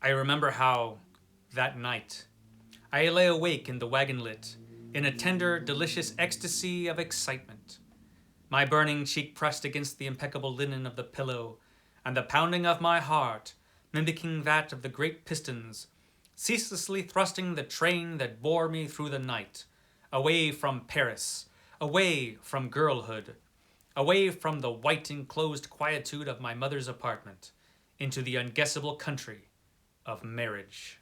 I remember how, that night, I lay awake in the wagon lit, in a tender, delicious ecstasy of excitement, my burning cheek pressed against the impeccable linen of the pillow, and the pounding of my heart mimicking that of the great pistons, ceaselessly thrusting the train that bore me through the night, away from Paris, away from girlhood, away from the white enclosed quietude of my mother's apartment, into the unguessable country of marriage.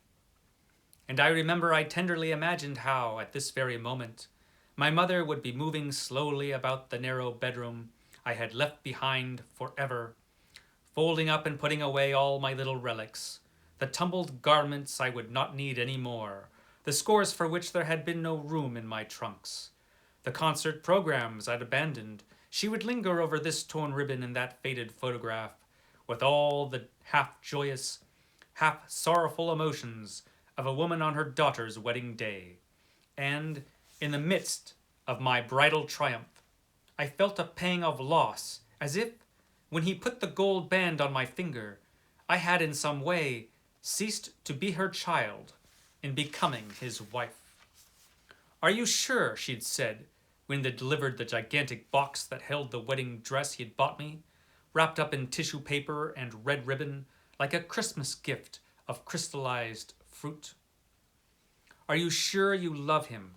And I remember I tenderly imagined how, at this very moment, my mother would be moving slowly about the narrow bedroom I had left behind forever, folding up and putting away all my little relics, the tumbled garments I would not need any more, the scores for which there had been no room in my trunks, the concert programs I'd abandoned. She would linger over this torn ribbon and that faded photograph, with all the half joyous, half sorrowful emotions of a woman on her daughter's wedding day. And, in the midst of my bridal triumph, I felt a pang of loss, as if, when he put the gold band on my finger, I had in some way ceased to be her child in becoming his wife. "Are you sure," she'd said, when they delivered the gigantic box that held the wedding dress he'd bought me, wrapped up in tissue paper and red ribbon like a Christmas gift of crystallized fruit? "Are you sure you love him?"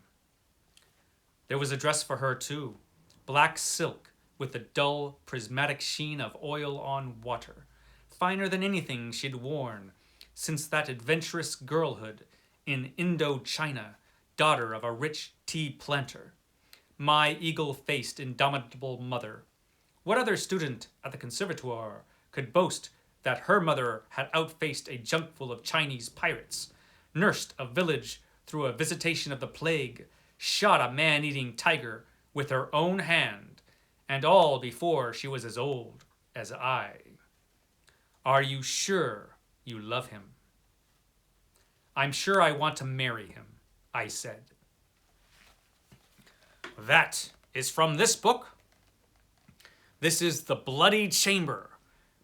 There was a dress for her, too, black silk with the dull, prismatic sheen of oil on water, finer than anything she'd worn since that adventurous girlhood in Indochina, daughter of a rich tea planter. My eagle-faced, indomitable mother. What other student at the conservatoire could boast that her mother had outfaced a junkful of Chinese pirates, nursed a village through a visitation of the plague, shot a man-eating tiger with her own hand, and all before she was as old as I? "Are you sure you love him?" "I'm sure I want to marry him," I said. That is from this book. This is The Bloody Chamber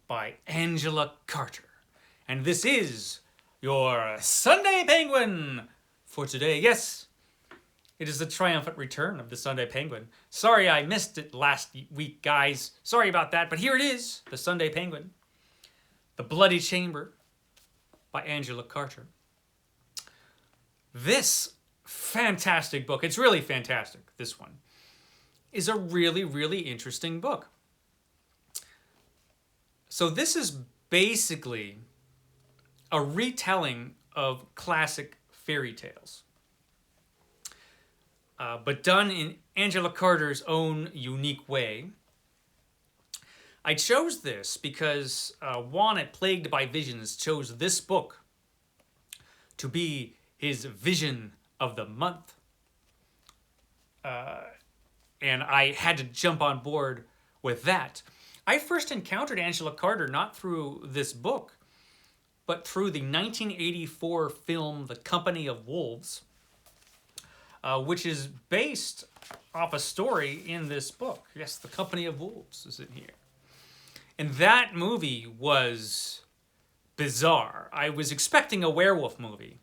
by Angela Carter. And this is your Sunday Penguin for today. Yes, it is the triumphant return of the Sunday Penguin. Sorry I missed it last week, guys. Sorry about that, but here it is, the Sunday Penguin. The Bloody Chamber by Angela Carter. This fantastic book, it's really fantastic, this one, is a really, really interesting book. So this is basically a retelling of classic fairy tales, but done in Angela Carter's own unique way. I chose this because Juan at Plagued by Visions chose this book to be his vision of the month. And I had to jump on board with that. I first encountered Angela Carter not through this book, but through the 1984 film The Company of Wolves, which is based off a story in this book. Yes, The Company of Wolves is in here. And that movie was bizarre. I was expecting a werewolf movie,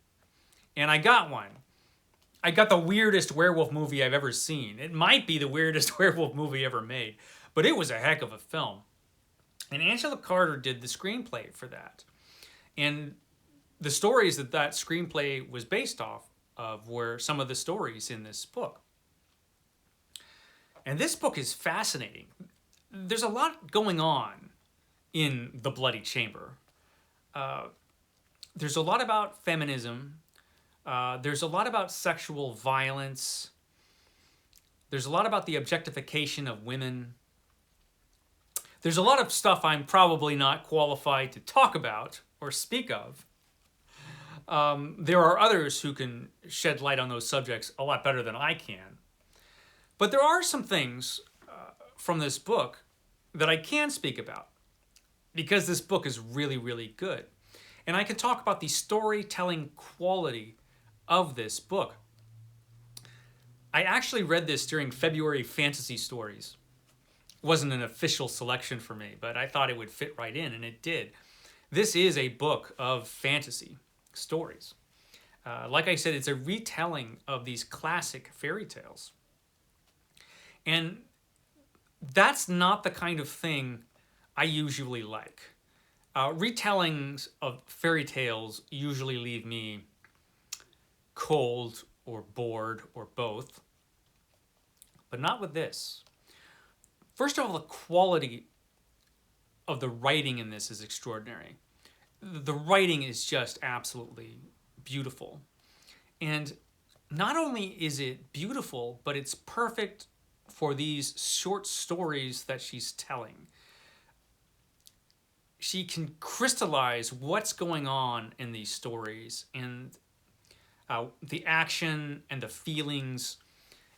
and I got one. I got the weirdest werewolf movie I've ever seen. It might be the weirdest werewolf movie ever made, but it was a heck of a film. And Angela Carter did the screenplay for that. And the stories that that screenplay was based off of were some of the stories in this book. And this book is fascinating. There's a lot going on in The Bloody Chamber. There's a lot about feminism. There's a lot about sexual violence. There's a lot about the objectification of women. There's a lot of stuff I'm probably not qualified to talk about or speak of. There are others who can shed light on those subjects a lot better than I can. But there are some things from this book that I can speak about because this book is really, really good. And I can talk about the storytelling quality of this book. I actually read this during February Fantasy Stories. It wasn't an official selection for me, but I thought it would fit right in, and it did. This is a book of fantasy stories. Like I said, it's a retelling of these classic fairy tales. And that's not the kind of thing I usually like. Retellings of fairy tales usually leave me cold or bored or both, but not with this. First of all, the quality of the writing in this is extraordinary. The writing is just absolutely beautiful. And not only is it beautiful, but it's perfect for these short stories that she's telling. She can crystallize what's going on in these stories, and the action and the feelings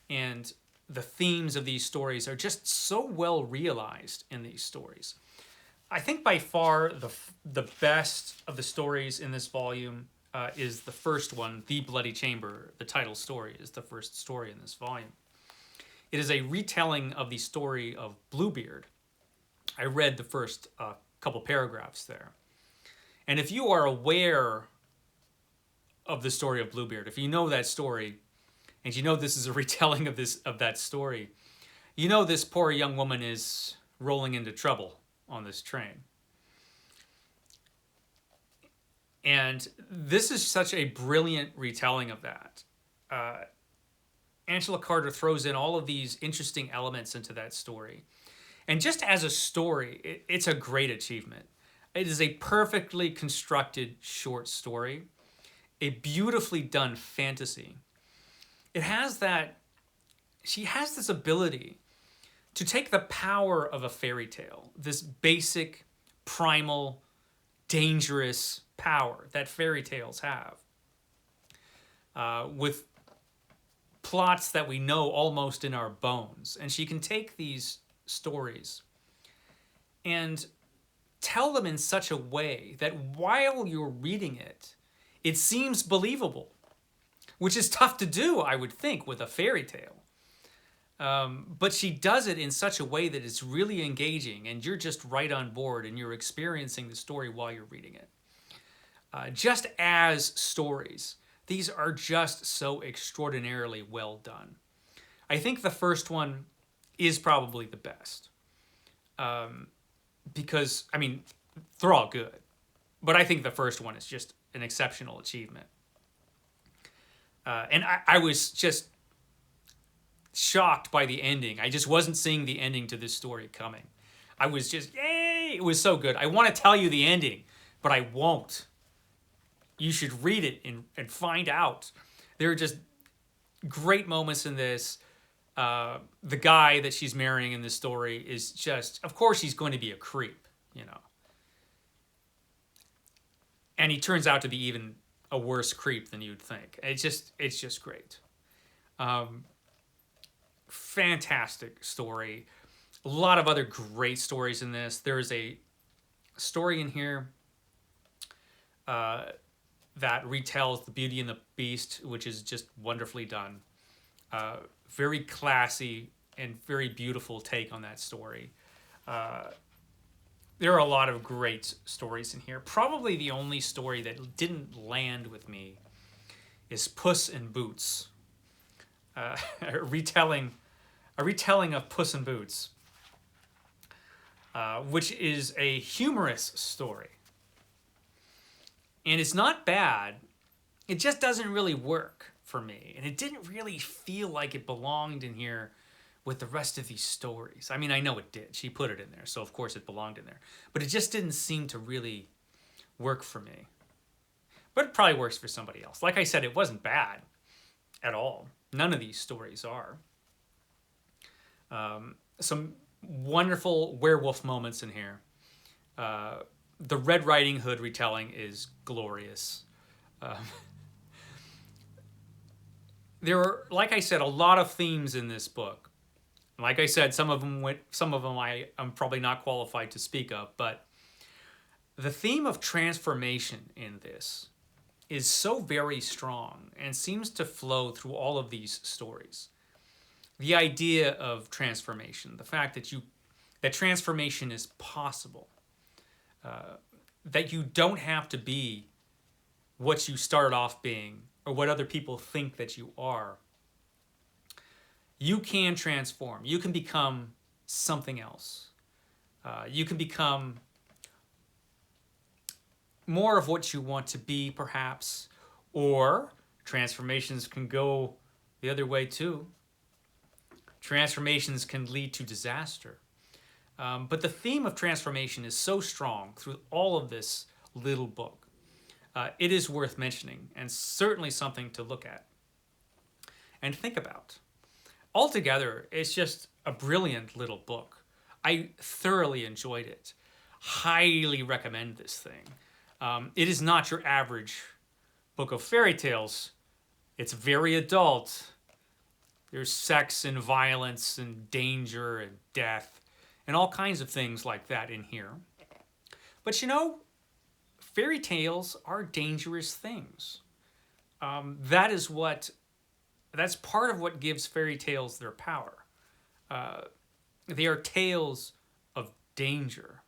and the themes of these stories are just so well realized in these stories. I think by far the best of the stories in this volume is the first one, The Bloody Chamber. The title story is the first story in this volume. It is a retelling of the story of Bluebeard. I read the first couple paragraphs there. And if you are aware of the story of Bluebeard, if you know that story, and you know this is a retelling of that story, you know this poor young woman is rolling into trouble on this train. And this is such a brilliant retelling of that. Angela Carter throws in all of these interesting elements into that story. And just as a story, it's a great achievement. It is a perfectly constructed short story, a beautifully done fantasy. It has that, she has this ability to take the power of a fairy tale, this basic, primal, dangerous power that fairy tales have, with plots that we know almost in our bones. And she can take these stories and tell them in such a way that while you're reading it, it seems believable, which is tough to do, I would think, with a fairy tale. But she does it in such a way that it's really engaging, and you're just right on board, and you're experiencing the story while you're reading it. Just as stories, these are just so extraordinarily well done. I think the first one is probably the best. Because, I mean, they're all good. But I think the first one is just an exceptional achievement. And I was just shocked by the ending. I just wasn't seeing the ending to this story coming. I was just, yay! It was so good. I want to tell you the ending, but I won't. You should read it and find out. There are just great moments in this. The guy that she's marrying in this story is just, of course he's going to be a creep, you know. And he turns out to be even a worse creep than you'd think. It's just great. Fantastic story. A lot of other great stories in this. There's a story in here that retells The Beauty and the Beast, which is just wonderfully done. Very classy and very beautiful take on that story. There are a lot of great stories in here. Probably the only story that didn't land with me is Puss in Boots. A retelling of Puss in Boots, which is a humorous story. And it's not bad. It just doesn't really work for me. And it didn't really feel like it belonged in here with the rest of these stories. I mean, I know it did. She put it in there, so of course it belonged in there. But it just didn't seem to really work for me. But it probably works for somebody else. Like I said, it wasn't bad at all. None of these stories are. Some wonderful werewolf moments in here. The Red Riding Hood retelling is glorious. There are, like I said, a lot of themes in this book. Like I said, some of them I'm probably not qualified to speak of, but the theme of transformation in this is so very strong and seems to flow through all of these stories. The idea of transformation, the fact that transformation is possible, that you don't have to be what you started off being or what other people think that you are. You can transform. You can become something else. You can become more of what you want to be, perhaps, or transformations can go the other way too. Transformations can lead to disaster. But the theme of transformation is so strong through all of this little book. It is worth mentioning and certainly something to look at and think about. Altogether, it's just a brilliant little book. I thoroughly enjoyed it. Highly recommend this thing. It is not your average book of fairy tales. It's very adult. There's sex and violence and danger and death and all kinds of things like that in here. But you know, fairy tales are dangerous things. That's part of what gives fairy tales their power. They are tales of danger.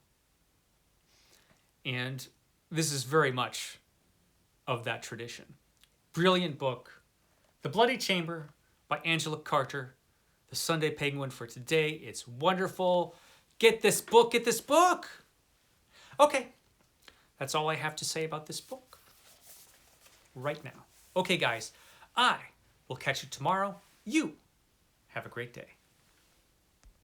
And this is very much of that tradition. Brilliant book. The Bloody Chamber by Angela Carter. The Sunday Penguin for today. It's wonderful. Get this book, get this book! Okay, that's all I have to say about this book right now. Okay, guys, I will catch you tomorrow. You have a great day.